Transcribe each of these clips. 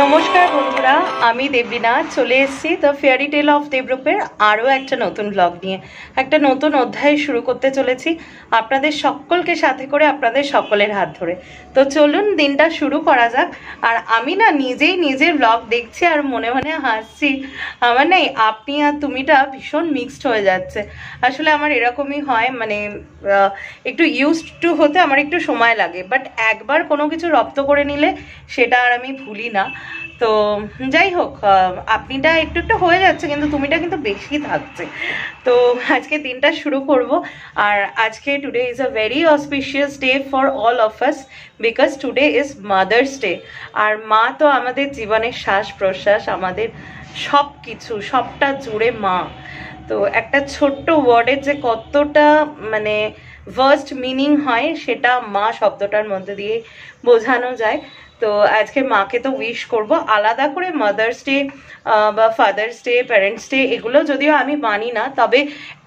নমস্কার বন্ধুরা, আমি দেবলীনা চলে এসেছি দ্য ফেয়ারি টেল অফ দেবরূপের আরও একটা নতুন ব্লগ নিয়ে। একটা নতুন অধ্যায় শুরু করতে চলেছি আপনাদের সকলকে সাথে করে, আপনাদের সকলের হাত ধরে। তো চলুন দিনটা শুরু করা যাক। আর আমি না নিজেই নিজের ব্লগ দেখছি আর মনে মনে হাসছি। আমার না আপনি আর তুমিটা ভীষণ মিক্সড হয়ে যাচ্ছে। আসলে আমার এরকমই হয়, মানে একটু ইউজড টু হতে আমার একটু সময় লাগে, বাট একবার কোনো কিছু রপ্ত করে নিলে সেটা আর আমি ভুলি না। তো যাই হোক, আপনিটা একটু একটু হয়ে যাচ্ছে, কিন্তু তুমিটা কিন্তু বেশি থাকছে। তো আজকে দিনটা শুরু করব। আর আজকে today is a very auspicious day for all of us, because today is mother's day. আর মা তো আমাদের জীবনের শ্বাস প্রশ্বাস, আমাদের সব কিছু, সবটা জুড়ে মা। তো একটা ছোট্ট ওয়ার্ডের যে কতটা মানে ভার্স্ট মিনিং হয় সেটা মা শব্দটার মধ্যে দিয়ে বোঝানো যায়। তো আজকে মাকে তো উইশ করব আলাদা করে। মাদার্স ডে বা ফাদার্স ডে, প্যারেন্টস ডে এগুলো যদিও আমি মানি না, তবে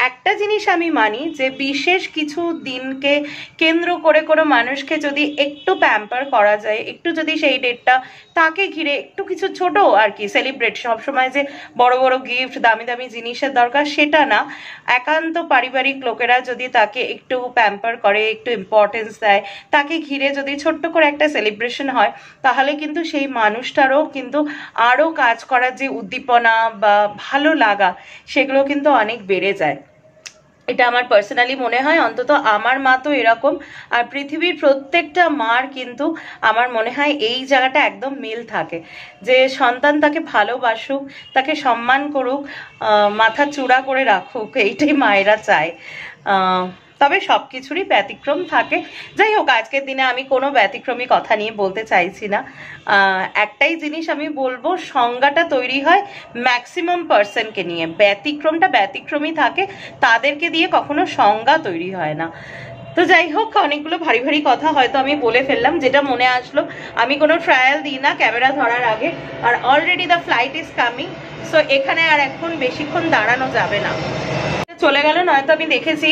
একটা জিনিস আমি মানি যে বিশেষ কিছু দিনকে কেন্দ্র করে কোনো মানুষকে যদি একটু প্যাম্পার করা যায়, একটু যদি সেই ডেটটা তাকে ঘিরে একটু কিছু ছোট আর কি সেলিব্রেট, সবসময় যে বড় বড় গিফট, দামি দামি জিনিসের দরকার সেটা না, একান্ত পারিবারিক লোকেরা যদি তাকে একটু প্যাম্পার করে, একটু ইম্পর্টেন্স দেয়, তাকে ঘিরে যদি ছোট্ট করে একটা সেলিব্রেশন হয়, তাহলে কিন্তু সেই মানুষটারও কিন্তু আরও কাজ করার যে উদ্দীপনা বা ভালো লাগা সেগুলো কিন্তু অনেক বেড়ে যায়। এটা আমার পার্সোনালি মনে হয়, অন্তত আমার মা তো এরকম। আর পৃথিবীর প্রত্যেকটা মার কিন্তু আমার মনে হয় এই জায়গাটা একদম মিল থাকে, যে সন্তান তাকে ভালোবাসুক, তাকে সম্মান করুক, মাথা চূড়া করে রাখুক, এইটাই মায়েরা চায়। তবে সব কিছুরই ব্যতিক্রম থাকে। যাই হোক, আজকের দিনে আমি কোনো ব্যতিক্রমী কথা নিয়ে বলতে চাইছি না। একটাই জিনিস আমি বলবো, সংজ্ঞাটা তৈরি হয় ম্যাক্সিমাম পার্সনকে নিয়ে, ব্যতিক্রমটা ব্যতিক্রমী থাকে, তাদেরকে দিয়ে কখনো সংজ্ঞা তৈরি হয় না। তো যাই হোক, অনেকগুলো ভারী ভারী কথা হয়তো আমি বলে ফেললাম, যেটা মনে আসলো। আমি কোনো ট্রায়াল দিই না ক্যামেরা ধরার আগে। আর already the flight is coming, so এখানে আর এখন বেশিক্ষণ দাঁড়ানো যাবে না। চলে গেল, নয়তো আমি দেখেছি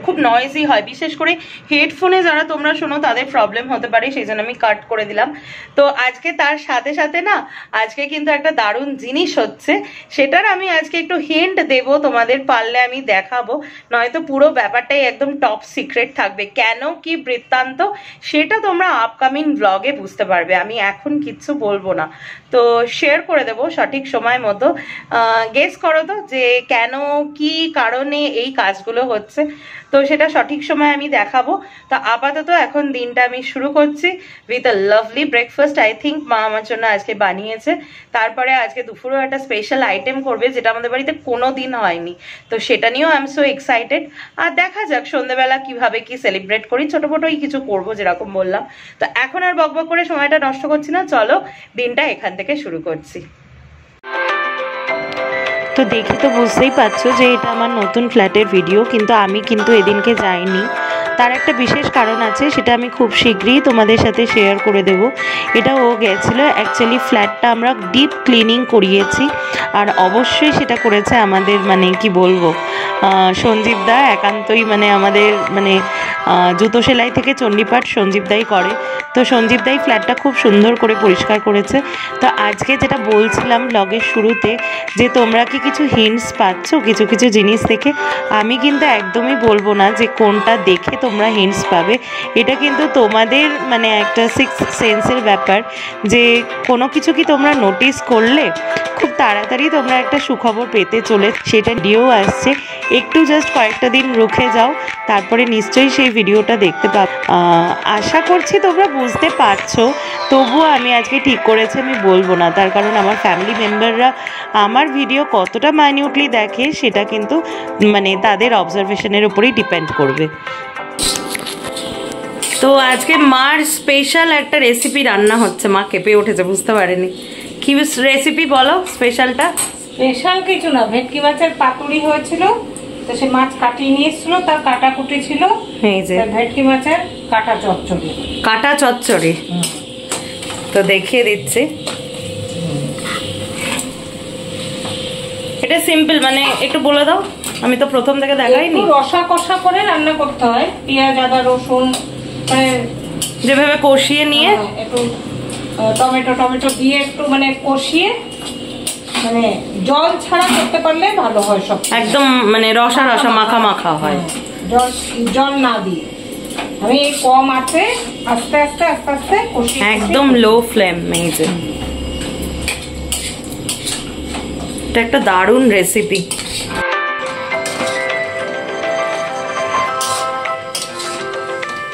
খুব নয়েজি হয়, বিশেষ করে হেডফোনে যারা তোমরা শোনো তাদের প্রবলেম হতে পারে, সেই জন্য আমি কাট করে দিলাম। তো আজকে তার সাথে সাথে না, আজকে কিন্তু একটা দারুণ জিনিস হচ্ছে, সেটার আমি আজকে একটু হিন্ট দেব তোমাদের, পারলে আমি দেখাবো, নয়তো পুরো ব্যাপারটাই একদম টপ সিক্রেট থাকবে। কেন, কি বৃত্তান্ত, সেটা তোমরা আপকামিং ব্লগে বুঝতে পারবে, আমি এখন কিচ্ছু বলবো না। তো শেয়ার করে দেবো সঠিক সময় মতো। গেস করো তো যে কেন, কি কারণে এই কাজগুলো হচ্ছে, তো সেটা সঠিক সময় আমি দেখাবো। তো আপাতত এখন দিনটা আমি শুরু করছি with a lovely breakfast. I think মা আমার জন্য আজকে বানিয়েছে। তারপরে আজকে দুপুরেও একটা স্পেশাল আইটেম করবে, যেটা আমাদের বাড়িতে কোনো দিন হয়নি, তো সেটা নিয়েও আই এম সো এক্সাইটেড। আর দেখা যাক সন্ধ্যেবেলা কিভাবে কি সেলিব্রেট করি, ছোট মোটোই কিছু করবো যেরকম বললাম। তো এখন আর বকবক করে সময়টা নষ্ট করছি না, চলো দিনটা এখান থেকে শুরু করছি। তো দেখে তো বুঝতেই পারছো যে এটা আমার নতুন ফ্ল্যাটের ভিডিও, কিন্তু আমি কিন্তু এদিনকে যাইনি। তার একটা বিশেষ কারণ আছে, সেটা আমি খুব শীঘ্রই তোমাদের সাথে শেয়ার করে দেব। এটা ও গেছিলো, অ্যাকচুয়ালি ফ্ল্যাটটা আমরা ডিপ ক্লিনিং করিয়েছি, আর অবশ্যই সেটা করেছে আমাদের মানে কি বলবো সঞ্জীব দা, একান্তই মানে আমাদের মানে জুতো সেলাই থেকে চণ্ডীপাঠ সঞ্জীব দাই করে। তো সঞ্জীব দাই ফ্ল্যাটটা খুব সুন্দর করে পরিষ্কার করেছে। তো আজকে যেটা বলছিলাম ব্লগের শুরুতে, যে তোমরা কি কিছু হিন্টস পাচ্ছ কিছু কিছু জিনিস দেখে? আমি কিন্তু একদমই বলবো না যে কোনটা দেখে তোমরা হিন্টস পাবে, এটা কিন্তু তোমাদের মানে একটা সিক্স সেন্সের ব্যাপার, যে কোনো কিছু কি তোমরা নোটিস করলে খুব তাড়াতাড়ি তোমরা একটা সুখবর পেতে চলে, সেটা ভিডিও আসছে। একটু জাস্ট কয়েকটা দিন রুখে যাও, তারপরে নিশ্চয়ই সেই ভিডিওটা দেখতে পাবে। আশা করছি তোমরা বুঝতে পারছো, তবুও আমি আজকে ঠিক করেছি আমি বলবো না, তার কারণ আমার ফ্যামিলি মেম্বাররা আমার ভিডিও কতটা মাইনিউটলি দেখে সেটা কিন্তু মানে তাদের অবজারভেশনের উপরেই ডিপেন্ড করবে। তো আজকে মার স্পেশাল একটা রেসিপি রান্না হচ্ছে, মা কেঁপে উঠেছে, বুঝতে পারেনি। কি রেসিপি বলো স্পেশালটা? স্পেশাল কিছু না, ভেটকি মাছের পাতুরি হয়েছিল, তো সে মাছ কাটিয়ে নিয়ে এসেছিল, তার কাটাকুটি ছিল, এই যে ভেটকি মাছের কাটা চচ্চড়ি। কাটা চচ্চড়ি তো দেখিয়ে দিচ্ছি। এটা সিম্পল, মানে একটু বলে দাও, আমি তো প্রথম থেকে দেখাইনি। রসা কষা করে রান্না করতে হয়, পেঁয়াজ আদা রসুন মানে যেভাবে কষিয়ে নিয়ে একটু টমেটো টমেটো দিয়ে একটু মানে কষিয়ে মানে জল ছাড়া করতে পারলে ভালো হয় সব, একদম মানে রসা রসা মাখা মাখা হয়, জল জল না দিয়ে। আমি কম আছে আস্তে আস্তে আস্তে আস্তে কষিয়ে একদম লো ফ্লেম। এই যে এটা একটা দারুণ রেসিপি।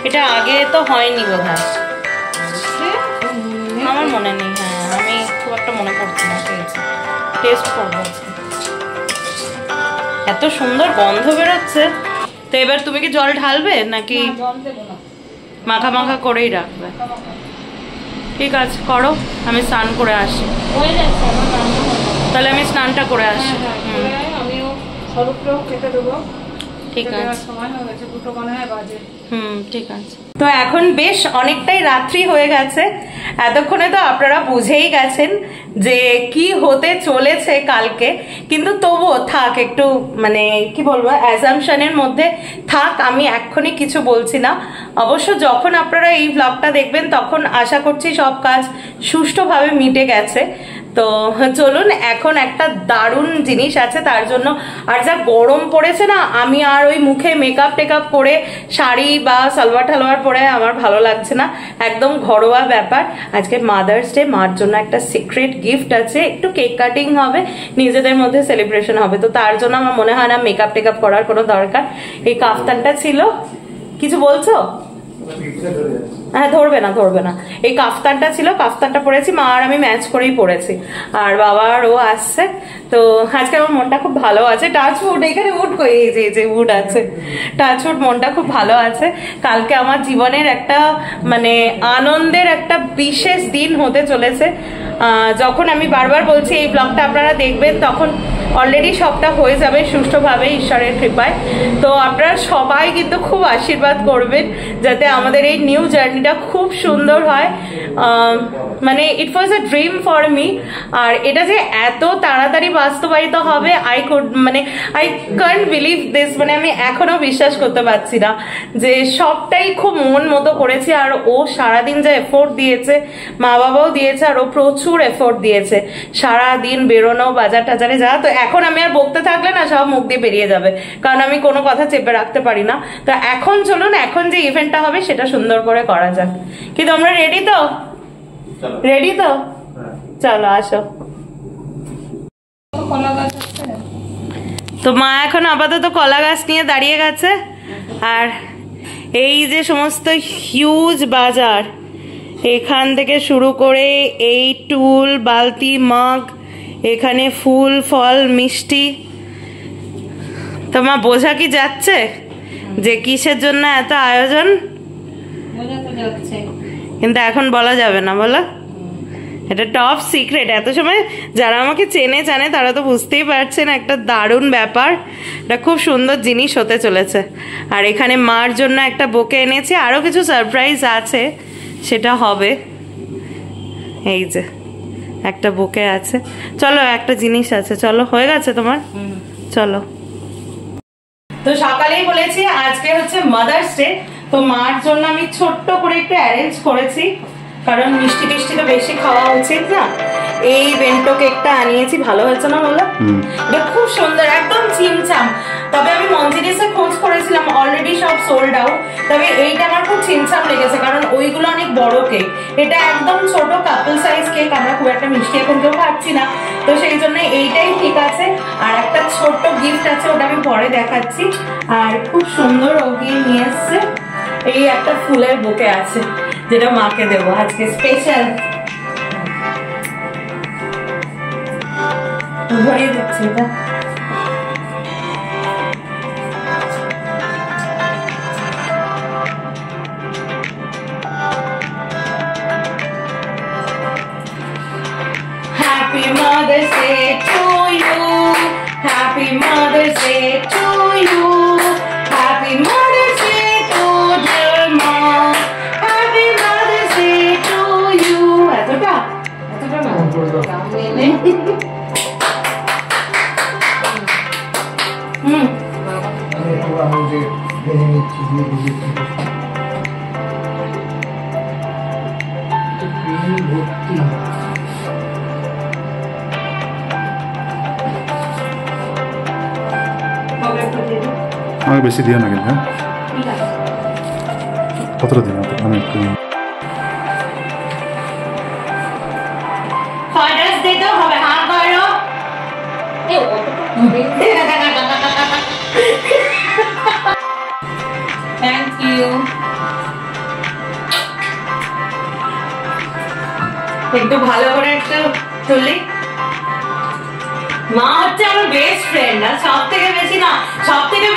এটা আগে তো হয়নি বোধহয়, আমার মনে নেই। হ্যাঁ আমি খুব একটা মনে পড়ছি না, টেস্ট করবো। এত সুন্দর গন্ধ বেরোচ্ছে। তো এবার তুমি কি জল ঢালবে নাকি মাখা মাখা করেই রাখবে? ঠিক আছে করো, আমি স্নান করে আসি। তাহলে আমি স্নানটা করে আসি। আমিও স্বরূপকেও খেতে দেবো। ঠিক আছে, সময় হয়ে গেছে, 2টো মনে হয় বাজে। ঠিক আছে। তো এখন বেশ অনেকটাই রাত্রি হয়ে গেছে। এতক্ষণে তো আপনারা বুঝেই গেছেন যে কি হতে চলেছে কালকে, কিন্তু তবুও থাক একটু মানে কি বলবো অ্যাজাম্পশনের মধ্যে থাক, আমি এক্ষুনি কিছু বলছি না। অবশ্য যখন আপনারা এই ব্লগটা দেখবেন তখন আশা করছি সব কাজ সুষ্ঠুভাবে মিটে গেছে। তো চলুন, এখন একটা দারুণ জিনিস আছে তার জন্য। আর যা গরম পড়েছে না, আমি আর ওই মুখে মেকআপ টেকআপ করে শাড়ি বা সালোয়ার টালোয়ার পরে আমার ভালো লাগছে না, একদম ঘরোয়া ব্যাপার। আজকে মাদার্স ডে, মার জন্য একটা সিক্রেট গিফট আছে, একটু কেক কাটিং হবে, নিজেদের মধ্যে সেলিব্রেশন হবে। তো তার জন্য আমার মনে হয় না মেকআপ টেকআপ করার কোনো দরকার। এই কাফতানটা ছিল, কিছু বলছো? হ্যাঁ ধরবে না ধরবে না। এই কাফতানটা ছিল, কাফতানটা পরেছি, মা আর আমি ম্যাচ করেই পরেছি। আর বাবা আর ও আসছে। তো আজকে আমার মনটা খুব ভালো আছে। টাচউড, এখানে উড কই, এই যে উড আছে, টাচউড, মনটা খুব ভালো আছে। কালকে আমার জীবনের একটা মানে আনন্দের একটা বিশেষ দিন হতে চলেছে। যখন আমি বারবার বলছি এই ব্লগটা আপনারা দেখবেন, তখন অলরেডি সবটা হয়ে যাবে সুষ্ঠুভাবে ঈশ্বরের কৃপায়। তো আপনারা সবাই কিন্তু খুব আশীর্বাদ করবেন যাতে আমাদের এই নিউ জার্নিটা খুব সুন্দর হয়। মানে ইট ওয়াজ আ ড্রিম ফর মি, আর এটা যে এত তাড়াতাড়ি বাস্তবায়িত হবে আই কান্ট বিলিভ দিস। মানে আমি এখনো বিশ্বাস করতে পারছি না যে সবটাই খুব মন মতো করেছি। আর ও সারাদিন যা এফোর্ট দিয়েছে, মা বাবাও দিয়েছে, আর ও প্রচুর এফোর্ট দিয়েছে সারাদিন বেরোনো, বাজার টাজারে যা। তো এখন আমি আর বকতে থাকলে না সব মুখ দিয়ে বেরিয়ে যাবে, কারণ আমি কোনো কথা চেপে রাখতে পারি না। তো এখন চলুন, এখন যে ইভেন্টটা হবে সেটা সুন্দর করে করা যাক। কি তোমরা রেডি তো? রেডি তো? চলো আসো। তো মা এখন আপাতত কলা গাছ নিয়ে দাঁড়িয়ে গেছে। আর এই যে সমস্ত হিউজ বাজার, এখান থেকে শুরু করে এই টুল, বালতি, মগ, এখানে ফুল ফল মিষ্টি। তো মা বোঝা কি যাচ্ছে যে কিসের জন্য এত আয়োজন? কিন্তু এখন বলা যাবে না, বলো? এটা টপ সিক্রেট। এত সময় যারা আমাকে চেনে জানে তারা তো বুঝতেই পারছেন, একটা দারুণ ব্যাপার, এটা খুব সুন্দর জিনিস হতে চলেছে। আর এখানে মার জন্য একটা বোকে এনেছি, আরো কিছু সারপ্রাইজ আছে, সেটা হবে। এই যে একটা বুকে আছে, চলো একটা জিনিস আছে, চলো হয়ে গেছে তোমার, চলো। তো সকালেই বলেছি আজকে হচ্ছে মাদার্স ডে, তো মার জন্য আমি ছোট্ট করে একটু অ্যারেঞ্জ করেছি, কারণ মিষ্টি টিষ্টি তো বেশি খাওয়া উচিত না। এই বেন্টো কেকটা আনিয়েছি, ভালো হয়েছে না বলো? এটা খুব সুন্দর, একদম ছিমছাম। তবে আমি মঞ্জিনিসে খোঁজ করেছিলাম, অলরেডি সব সোল্ড আউট। তবে এইটা আমার খুব ছিমছাম লেগেছে, কারণ ওইগুলো অনেক বড় কেক, এটা একদম ছোট কাপল সাইজ কেক। আমরা খুব একটা মিষ্টি এখন কেউ খাচ্ছি না, তো সেই জন্য এইটাই ঠিক আছে। আর একটা ছোট্ট গিফট আছে, ওটা আমি পরে দেখাচ্ছি। আর খুব সুন্দর ও গিয়ে নিয়ে এসছে, এই একটা ফুলের বুকে আছে, যেটা মাকে দেবো আজকে স্পেশাল। ভরিয়ে দিচ্ছি এটা। Happy Mother's Day to you. Happy Mother's Day to you. Happy Mother's Day to dear mom. Happy Mother's Day to you. এতটা না আমাকে বেশি দিও না কিন্তু, হ্যাঁ? কতটা দিন আমি একটু ফাদার্স ডে তো হবে, হাত ধরো। Thank you. একটু ভালো করে একটু তুলি। মা হচ্ছে আমার বেস্ট ফ্রেন্ড, আর সব থেকে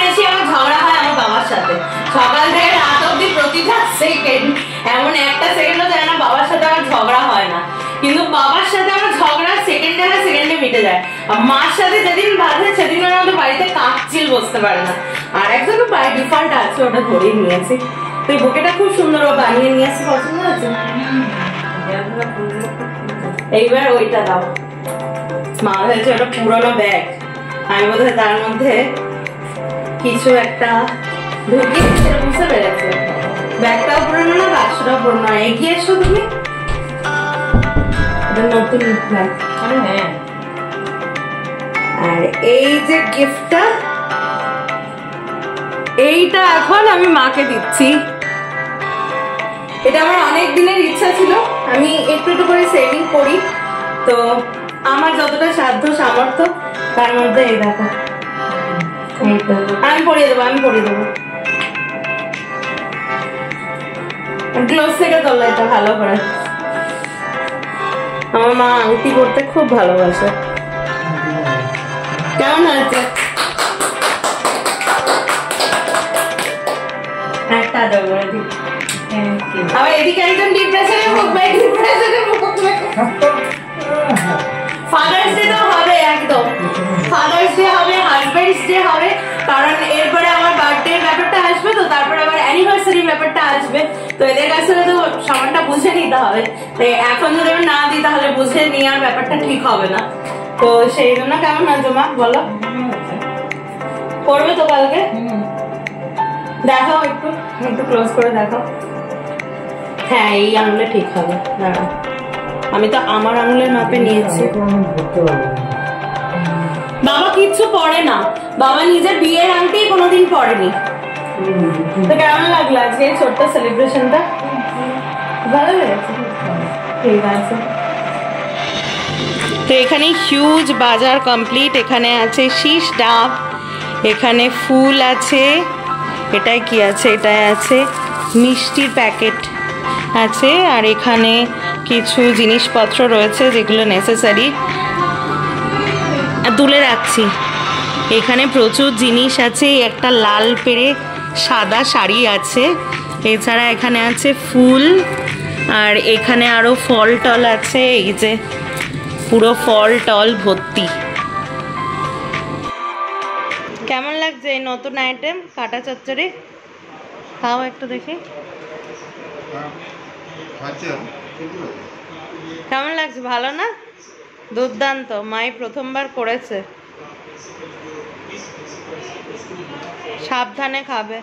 বেশি আমার ঝগড়া হয় আমার বাবার সাথে। সকাল থেকে রাত অব্দি প্রতিটা সেকেন্ড, এমন একটা সেকেন্ডও যায় না বাবার সাথে আমার ঝগড়া হয় না। কিন্তু বাবার সাথে আমার ঝগড়া সেকেন্ডে মিটে যায়। আর মার সাথে যেদিন বাঁধে সেদিন আমাদের বাড়িতে কাকচিল বসতে পারে না। আর একজন তো বাড়ি ডিফল্ট আছে, ওটা ধরেই নিয়েছি। তুই বুকেটা খুব সুন্দর ও বানিয়ে নিয়ে আসছে, পছন্দ হয়েছে? এইবার ওইটা দাও। মা হয়েছে ওটা পুরোনো ব্যাগ, আমি বোধহয় তার মধ্যে কিছু একটা ঢুকিয়ে সেটা বুঝতে পেরেছি। ব্যাগটাও পুরোনো না, বাক্সটাও পুরোনো। এগিয়ে এসো তুমি, এটা নতুন ব্যাগ। হ্যাঁ, আর এই যে গিফটটা, এইটা এখন আমি মাকে দিচ্ছি। এটা আমার অনেক দিনের ইচ্ছা ছিল, আমি একটু একটু করে সেভিং করি, তো আমার যতটা সাধ্য সামর্থ্য তার মধ্যে এই দেখো, আমি পরিয়ে দেবো। গ্লোভস থেকে তোলা, এটা ভালো করে। আমার মা আংটি করতে খুব ভালোবাসে। কেমন হয়েছে? একটা দেবো। আবার এদিকে একজন ডিপ্রেশনে ভুগবে, ফাদার্স ডে তো হবে, একদম ফাদার্স ডে হবে, হাজবেন্ডস ডে হবে, কারণ এরপরে আমার বার্থডে ব্যাপারটা আসবে, তো তারপরে আবার অ্যানিভার্সারি ব্যাপারটা আসবে। তো এদের কাছ থেকে তো সামানটা বুঝে নিতে হবে, তো এখন যদি আমি না দিই তাহলে বুঝে নেওয়ার ব্যাপারটা ঠিক হবে না। তো সেই জন্য কেমন আছে মা বলো? করবে তো কালকে? দেখাও একটু ক্লোজ করে দেখাও। হ্যাঁ, এই আঙুলে ঠিক হবে। দাঁড়া, আমি তো আমার আঙুলের মাপে নিয়েছি। বাবা কিচ্ছু পরে না, বাবা নিজের বিয়ের আংটি কোনোদিন পরেনি। তো কেমন লাগলো আজকে ছোট্ট সেলিব্রেশনটা? ভালো লেগেছে? ঠিক আছে। তো এখানে হিউজ বাজার কমপ্লিট। এখানে আছে শীষ ডাব, এখানে ফুল আছে, এটাই কি আছে, এটাই আছে মিষ্টির প্যাকেট আছে, আর এখানে কিছু জিনিসপত্র রয়েছে যেগুলো নেসেসারি তুলে রাখছি। এখানে প্রচুর জিনিস আছে, একটা লাল পেরে সাদা শাড়ি আছে, এছাড়া এখানে আছে ফুল, আর এখানে আরো ফল টল আছে, এই যে পুরো ফল টল ভর্তি। কেমন লাগছে এই নতুন আইটেম কাটা চচ্চড়ি? খাও একটু দেখি কেমন লাগছে। ভালো না? দুর্দান্ত। মাই প্রথমবার করেছে, সাবধানে খাবে।